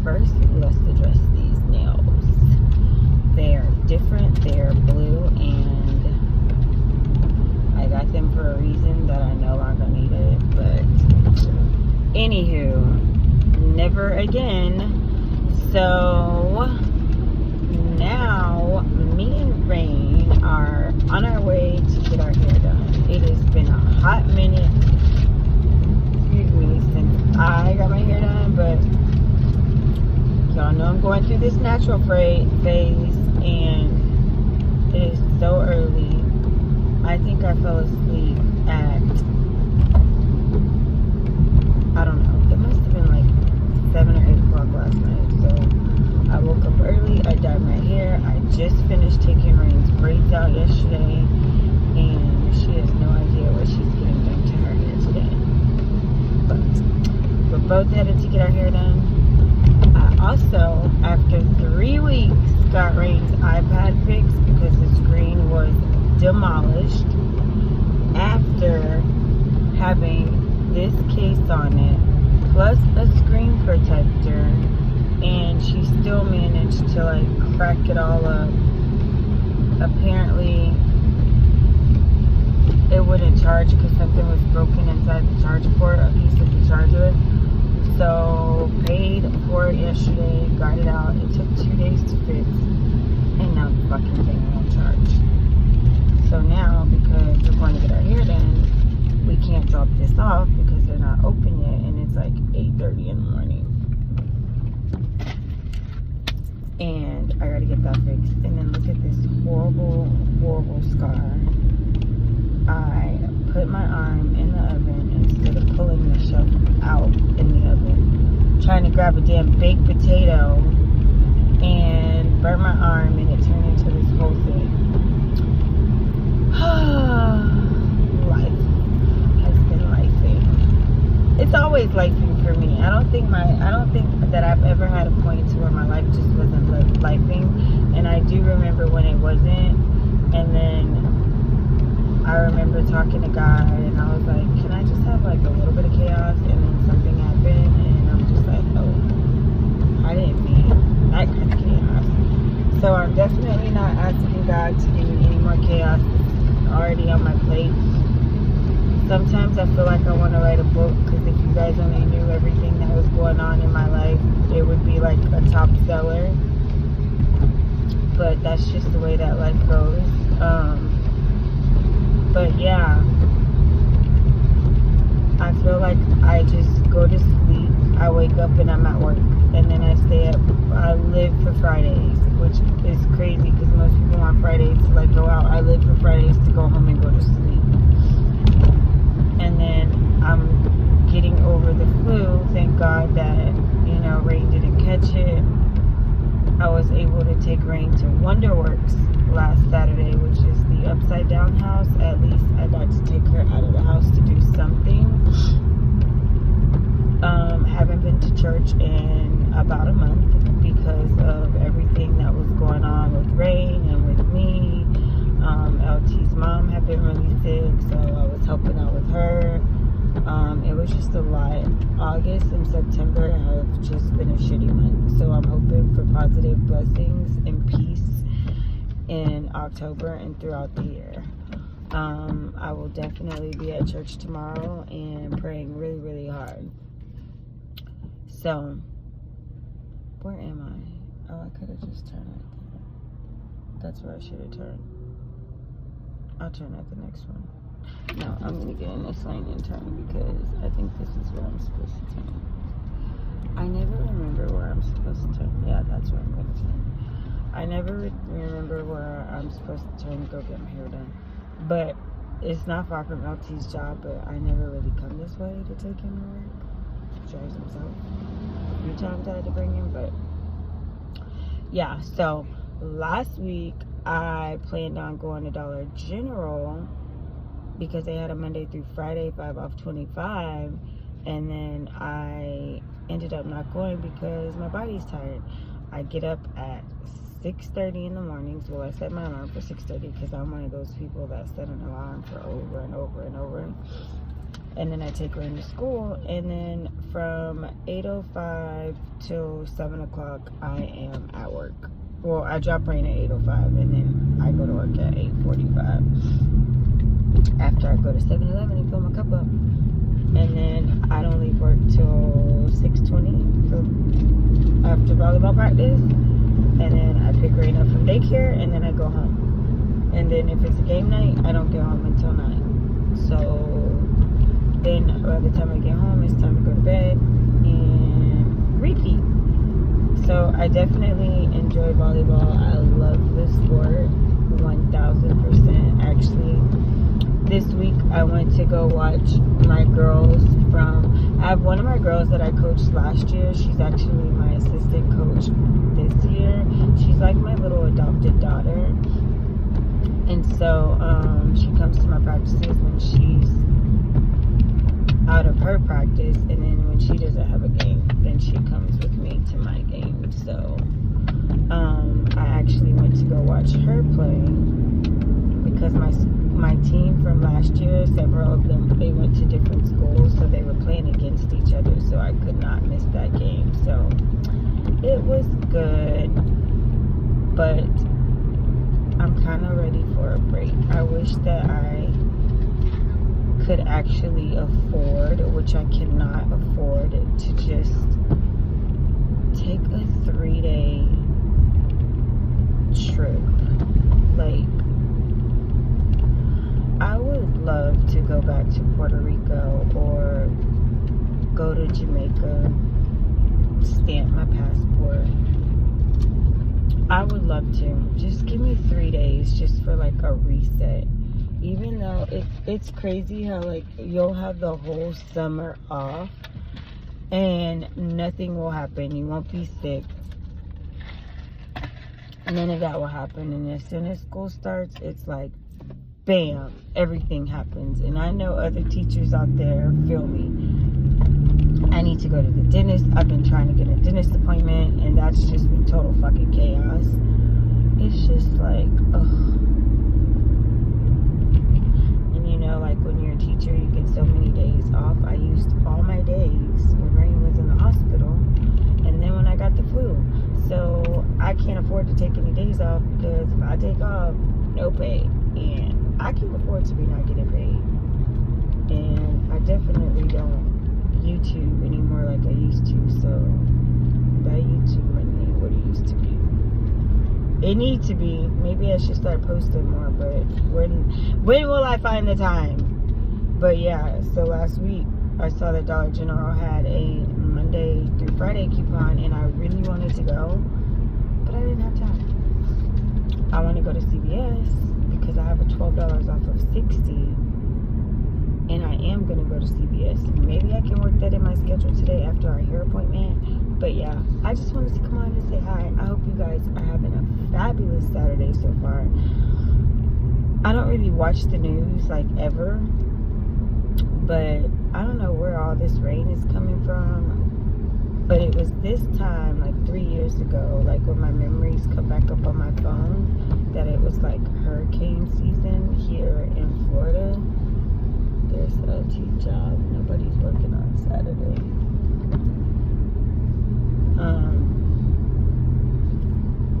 first, let's address these nails. They are different. They are blue, and I got them for a reason that I no longer need it. But anywho, never again. So now me and Rain are on our way to get our hair done. It has been a hot minute, excuse me, since I got my hair done, but y'all know I'm going through this natural phase, and it is so early. I think I fell asleep at, I don't know, it must have been like 7 or 8 o'clock last night. So I woke up early, I dyed my hair. I just finished taking Rain's braids out yesterday, and she has no idea what she's getting done to her hair today. But we're both headed to get our hair done. I also, after 3 weeks, got Rain's iPad fixed because the screen was demolished after having this case on it plus a screen protector, and she still managed to like crack it all up. Apparently it wouldn't charge because something was broken inside the charge port, a piece of the charger. So paid for it yesterday, got it out. It took 2 days to fix, and now the fucking thing won't charge. So now, because we're going to get our hair done, we can't drop this off because they're not open yet, and it's like 8:30 in the morning. And I gotta get that fixed. And then look at this horrible, horrible scar. I put my arm in the oven instead of pulling the shelf out in the oven, trying to grab a damn baked potato, and burn my arm, and it turned into this whole thing. Life has been lifing. It's always lifing for me. I don't think that I've ever had a point to where my life just wasn't lifing. And I do remember when it wasn't. And then I remember talking to God, and I was like, can I just have like a little bit of chaos? And then something happened, and I'm just like, oh, I didn't mean that kind of chaos. So I'm definitely not asking God to give me any more chaos. It's already on my plate. Sometimes I feel like I want to write a book, because if you guys only knew everything that was going on in my life, it would be like a top seller. But that's just the way that life goes. But yeah, I feel like I just go to sleep, I wake up and I'm at work, and then I stay up. I live for Fridays, which is crazy because most people want Fridays to like go out. I live for Fridays to go home and go to sleep. And then I'm getting over the flu. Thank God that, Rain didn't catch it. I was able to take Rain to Wonderworks last Saturday, which is the upside down house. At least I got to take her out of the house to do something. Haven't been to church in about a month because of everything that was going on with Rain and with me. LT's mom had been really sick, so I was helping out with her. It was just a lot. August and September have just been a shitty month, so I'm hoping for positive blessings and peace in October and throughout the year. I will definitely be at church tomorrow and praying really, really hard. So, where am I? Oh, I could have just turned right there. That's where I should have turned. I'll turn at the next one. No, I'm going to get in this lane and turn because I think this is where I'm supposed to turn. I never remember where I'm supposed to turn. Yeah, that's where I'm going to turn. I never remember where I'm supposed to turn to go get my hair done. But it's not far from LT's job, but I never really come this way to take him to work. He drives himself. A few times I had to bring him, but yeah, so last week I planned on going to Dollar General because they had a Monday through Friday 5 off 25, and then I ended up not going because my body's tired. I get up at 6:30 in the mornings. Well, I set my alarm for 6:30 because I'm one of those people that set an alarm for over and over and over. and then I take her into school, and then from 8:05 till 7 o'clock I am at work. Well, I drop her in at 8:05, and then I go to work at 8:45 after I go to 7-Eleven and fill my cup up, and then I don't leave work till 6:20 after volleyball practice, and then I pick her up from daycare, and then I go home. And then if it's a game night, I don't get home until 9. So then by the time I get home, it's time to go to bed and repeat. So I definitely enjoy volleyball. I love the sport 1000%. Actually, this week I went to go watch my girls I have one of my girls that I coached last year. She's actually my assistant coach this year. She's like my little adopted daughter. And so she comes to my practices when she's out of her practice, and then when she doesn't have a game, then she comes with me to my game. So I actually went to go watch her play because my team from last year, several of them, they went to different schools, so they were playing against each other, so I could not miss that game. So it was good, but I'm kind of ready for a break. I wish that I could actually afford, which I cannot afford, to just take a 3-day trip. Like, I would love to go back to Puerto Rico or go to Jamaica, stamp my passport. I would love to. Just give me 3 days just for like a reset. Even though it's crazy how like you'll have the whole summer off and nothing will happen. You won't be sick. None of that will happen. And as soon as school starts, it's like, bam, everything happens. And I know other teachers out there feel me. I need to go to the dentist. I've been trying to get a dentist appointment, and that's just been total fucking chaos. It's just like, ugh. And you know, like when you're a teacher, you get so many days off. I used all my days when Rain was in the hospital, and then when I got the flu. So I can't afford to take any days off, because if I take off, no pay. And I can't afford to be not getting paid. And I definitely don't YouTube anymore like I used to, so that YouTube money ain't what it used to be. It needs to be. Maybe I should start posting more, but when will I find the time? But yeah, so last week I saw that Dollar General had a Monday through Friday coupon, and I really wanted to go, but I didn't have time. I want to go to CVS because I have a $12 off of 60. And I am going to go to CVS. Maybe I can work that in my schedule today after our hair appointment. But yeah, I just wanted to come on and say hi. I hope you guys are having a fabulous Saturday so far. I don't really watch the news like ever. But I don't know where all this rain is coming from. But it was this time, like 3 years ago, like when my memories come back up on my phone, that it was like hurricane season here in Florida. There's a tea job. Nobody's working on Saturday.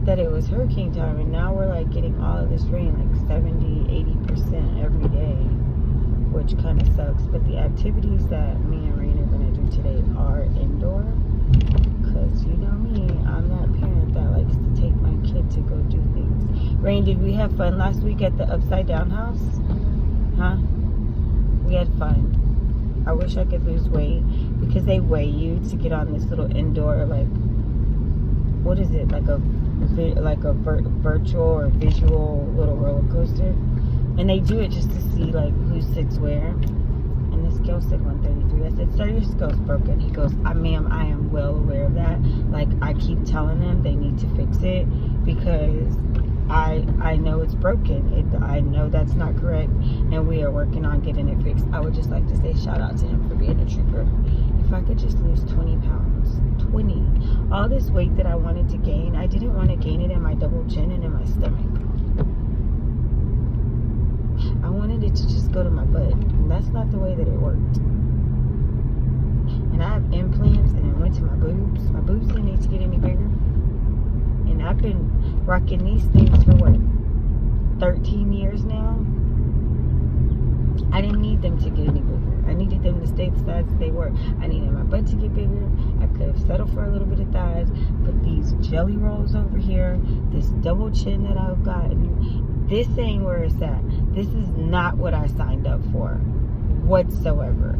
That it was hurricane time, and now we're like getting all of this rain, like 70-80% every day, which kind of sucks. But the activities that me and Rain are going to do today are indoor, because you know me, I'm that parent that likes to take my kid to go do things. Rain, did we have fun last week at the Upside Down house? Huh? We had fun. I wish I could lose weight, because they weigh you to get on this little indoor, like, what is it, like a virtual or visual little roller coaster, and they do it just to see like who sits where. And this girl said 133. I said, sir, your scale's broken. He goes, ma'am, I am well aware of that. Like, I keep telling them they need to fix it, because I know it's broken. I know that's not correct, and we are working on getting it fixed. I would just like to say shout out to him for being a trooper. If I could just lose 20 pounds, 20. All this weight that I wanted to gain, I didn't want to gain it in my double chin and in my stomach. I wanted it to just go to my butt. And that's not the way that it worked. And I have implants, and it went to my boobs. My boobs didn't need to get any bigger. And I've been rocking these things for what, 13 years now? I didn't need them to get any bigger. I needed them to stay the size that they were. I needed my butt to get bigger. I could have settled for a little bit of thighs, but these jelly rolls over here, this double chin that I've gotten, this ain't where it's at. This is not what I signed up for whatsoever.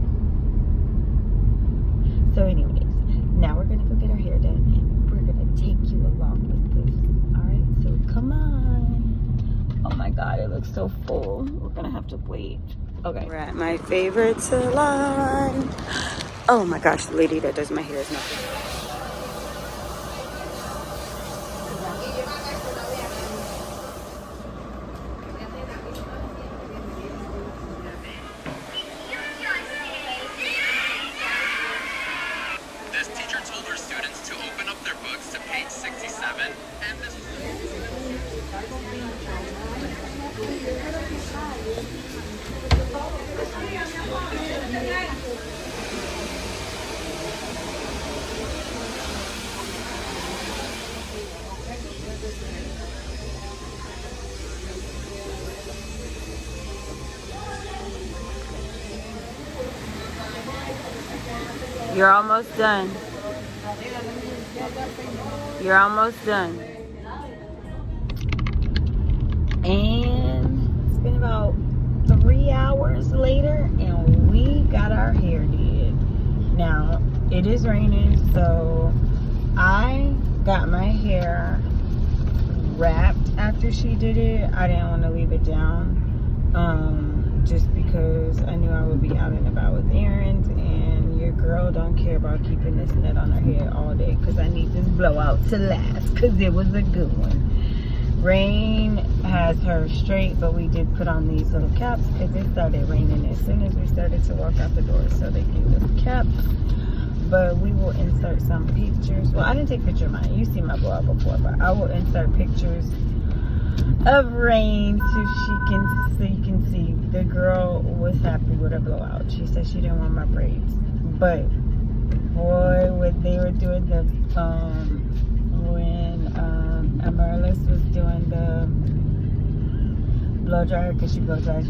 So anyways, now we're gonna go get our hair done, and we're gonna take you along with this. All right, so come on. Oh my God, it looks so full. We're gonna have to wait. Okay, we're at my favorite salon. Oh my gosh, the lady that does my hair is not good. This teacher told her students to open up their books to page 67, and this... You're almost done. You're almost done. And it's been about 3 hours later, and we got our hair did. Now, it is raining, so I got my hair wrapped after she did it. I didn't want to leave it down, just because I knew I would be out and about with errands, and your girl don't care about keeping this net on her head all day, because I need this blowout to last, because it was a good one. Rain has her straight, but we did put on these little caps because it started raining as soon as we started to walk out the door, so they gave us caps. But we will insert some pictures. Well, I didn't take a picture of mine. You've seen my blowout before, but I will insert pictures of Rain so you can see the girl was happy with her blowout. She said she didn't want my braids, but boy, when they were doing the when Amaryllis was doing the blow dryer, because she blow dries,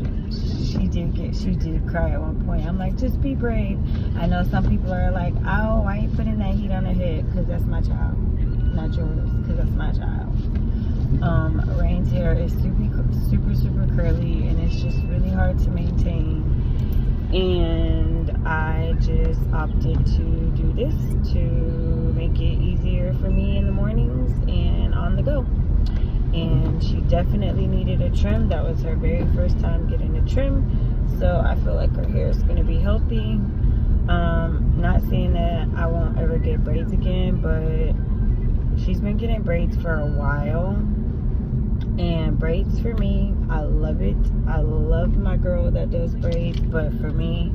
she did cry at one point. I'm like, just be brave. I know some people are like, oh, why ain't putting that heat on her head? Because that's my child, not yours, because that's my child. Rain's hair is super curly, and it's just really hard to maintain, and I just opted to do this to make it easier for me in the mornings and on the go. And she definitely needed a trim. That was her very first time getting a trim, so I feel like her hair is going to be healthy. Not saying that I won't ever get braids again, but she's been getting braids for a while, and braids for me, I love it. I love my girl that does braids, but for me,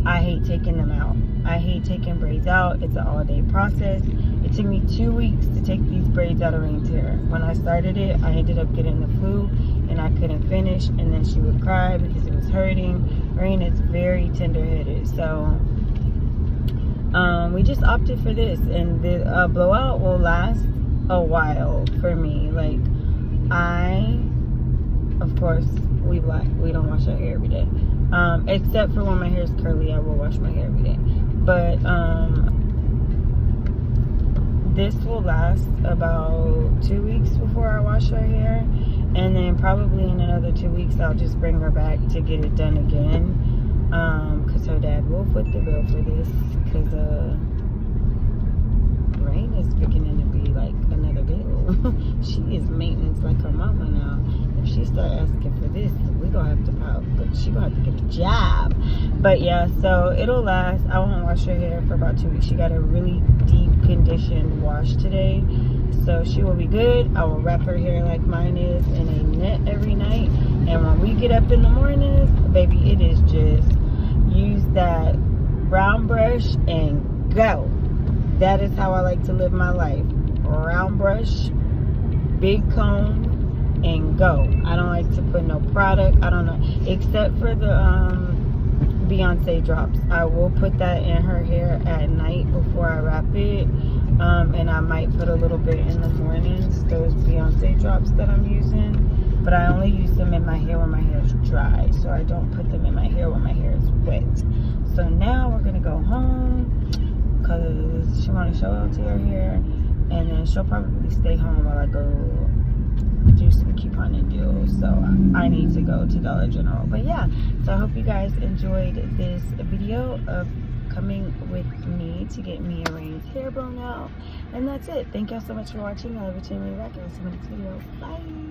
I hate taking them out. I hate taking braids out. It's an all-day process. It took me 2 weeks to take these braids out of Rain's hair. When I started it, I ended up getting the flu, and I couldn't finish, and then she would cry because it was hurting. Rain is very tender-headed, so we just opted for this, and the blowout will last a while for me. Like, of course, we don't wash our hair every day, except for when my hair is curly. I will wash my hair every day, but this will last about 2 weeks before I wash her hair, and then probably in another 2 weeks I'll just bring her back to get it done again, because her dad will foot the bill for this, because Rain is beginning to be like another bill. She is maintenance like her mama now. If she start asking for this, we gonna have to pop, but she gonna have to get a job. But yeah, so it'll last. I won't wash her hair for about 2 weeks. She got a really deep conditioned wash today, so she will be good. I will wrap her hair like mine is in a net every night, and when we get up in the mornings, baby, it is just use that brown brush and go. That is how I like to live my life. Round brush, big comb, and go. I don't like to put no product. I don't know, except for the Beyonce drops. I will put that in her hair at night before I wrap it, and I might put a little bit in the mornings, those Beyonce drops that I'm using, but I only use them in my hair when my hair is dry, so I don't put them in my hair when my hair is wet. So now we're gonna go home because she want to show out to her hair, and then she'll probably stay home while I go do some couponing deals. So I need to go to Dollar General. But yeah, so I hope you guys enjoyed this video of coming with me to get Mia Rain's hair blown out. And that's it. Thank y'all so much for watching. I love you, back, and I'll see you in the next video. Bye.